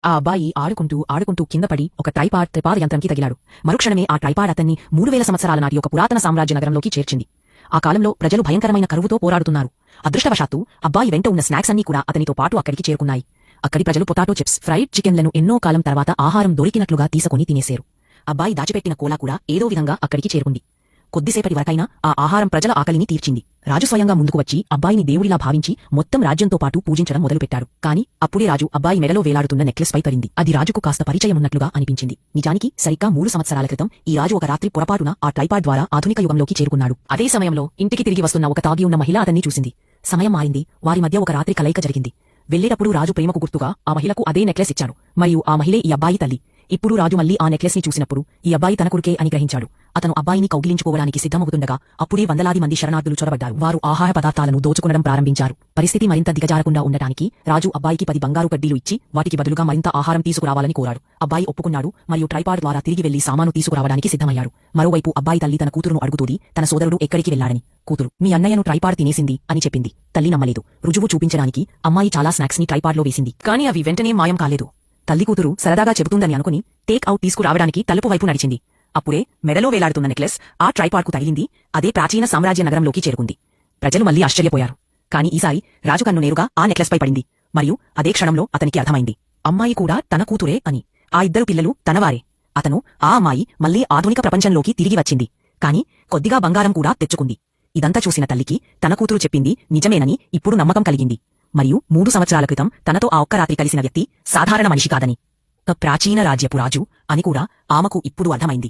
ఆ అబ్బాయి ఆడుకుంటూ కిందపడి ఒక త్రిపాద యంత్రంకి తగిలాడు. మరుక్షణమే ఆ ట్రైపాడ్ అతన్ని 3000 సంవత్సరాల నాటి ఒక పురాతన సామ్రాజ్య నగరంలోకి చేర్చింది. ఆ కాలంలో ప్రజలు భయంకరమైన కరువుతో పోరాడుతున్నారు. అదృష్టవశాత్తు అబ్బాయి వెంట ఉన్న స్నాక్స్ అన్నీ కూడా అతనితో పాటు అక్కడికి చేరుకున్నాయి. అక్కడి ప్రజలు పొటాటో చిప్స్, ఫ్రైడ్ చికెన్లను ఎన్నో కాలం తర్వాత ఆహారం దొరికినట్లుగా తీసుకుని తినేశారు. అబ్బాయి దాచిపెట్టిన కోలా కూడా ఏదో విధంగా అక్కడికి చేరుకుంది. కొద్దిసేపటి వరకైనా ఆ ఆహారం ప్రజల ఆకలిని తీర్చింది. రాజు స్వయంగా ముందుకు వచ్చి అబ్బాయిని దేవుడిలా భావించి మొత్తం రాజ్యంతో పాటు పూజించడం మొదలుపెట్టాడు. కానీ అప్పుడే రాజు అబ్బాయి మెడలో వేలాడుతున్న నెక్లెస్ పై పడింది. అది రాజుకు కాస్త పరిచయమున్నట్లుగా అనిపించింది. నిజానికి సరిగ్గా 3 సంవత్సరాల క్రితం ఈ రాజు ఒక రాత్రి పొరపాటున ఆ ట్రైపాడ్ ద్వారా ఆధునిక యుగంలోకి చేరుకున్నాడు. అదే సమయంలో ఇంటికి తిరిగి వస్తున్న ఒక తాగి ఉన్న మహిళ అతన్ని చూసింది. సమయం మారింది. వారి మధ్య ఒక రాత్రి కలయిక జరిగింది. వెళ్లేటప్పుడు రాజు ప్రేమకు గుర్తుగా ఆ మహిళకు అదే నెక్లెస్ ఇచ్చాడు. మరియు ఆ మహిళే ఈ అబ్బాయి తల్లి. ఇప్పుడు రాజు మళ్లీ ఆ నెక్లెస్ ని చూసినప్పుడు ఈ అబ్బాయి తన కొడుకే అని గ్రహించాడు. అతను అబ్బాయిని కౌగిలించుకోవడానికి సిద్ధమవుతుండగా అప్పుడే వందలాది మంది శరణార్థులు చొరబడ్డారు. వారు ఆహార పదార్థాలను దోచుకునడం ప్రారంభించారు. పరిస్థితి మరింత దిగజారకుండా ఉండటానికి రాజు అబ్బాయికి 10 బంగారు కడ్డీలు ఇచ్చి వాటికి బదులుగా మరింత ఆహారం తీసుకురావాలని కోరాడు. అబ్బాయి ఒప్పుకున్నాడు మరియు ట్రైపాడ్ ద్వారా తిరిగి వెళ్లి సామాను తీసుకురావడానికి సిద్ధమయ్యాడు. మరోవైపు అబ్బాయి తల్లి తన కూతురును అడుగుతూది తన సోదరుడు ఎక్కడికి వెళ్లాడని. కూతురు, మీ అన్నయ్యను ట్రైపాడ్ తినేసింది అని చెప్పింది. తల్లి నమ్మలేదు. రుజువు చూపించడానికి అమ్మాయి చాలా స్నాక్స్ ని ట్రైపాడ్ లో వేసింది. కానీ అవి వెంటనే మాయం కాలేదు. తల్లి కూతురు సరదాగా చెబుతుందని అనుకుని టేక్ అవుట్ తీసుకురావడానికి తలుపు వైపు నడిచింది. అప్పుడే మెడలో వేలాడుతున్న నెక్లెస్ ఆ ట్రైపాడ్ కు తగిలింది. అదే ప్రాచీన సామ్రాజ్య నగరంలోకి చేరుకుంది. ప్రజలు మళ్లీ ఆశ్చర్యపోయారు. కానీ ఈసారి రాజు కన్ను నేరుగా ఆ నెక్లెస్ పై పడింది. మరియు అదే క్షణంలో అతనికి అర్థమైంది, అమ్మాయి కూడా తన కూతురే అని. ఆ ఇద్దరు పిల్లలు తనవారే. అతను, ఆ అమ్మాయి మళ్లీ ఆధునిక ప్రపంచంలోకి తిరిగి వచ్చింది. కానీ కొద్దిగా బంగారం కూడా తెచ్చుకుంది. ఇదంతా చూసిన తల్లికి తన కూతురు చెప్పింది నిజమేనని ఇప్పుడు నమ్మకం కలిగింది. మరియు 3 సంవత్సరాల క్రితం తనతో ఆ ఒక్క రాత్రి కలిసిన వ్యక్తి సాధారణ మనిషి కాదని, ఒక ప్రాచీన రాజ్యపు రాజు అని కూడా ఆమెకు ఇప్పుడు అర్థమైంది.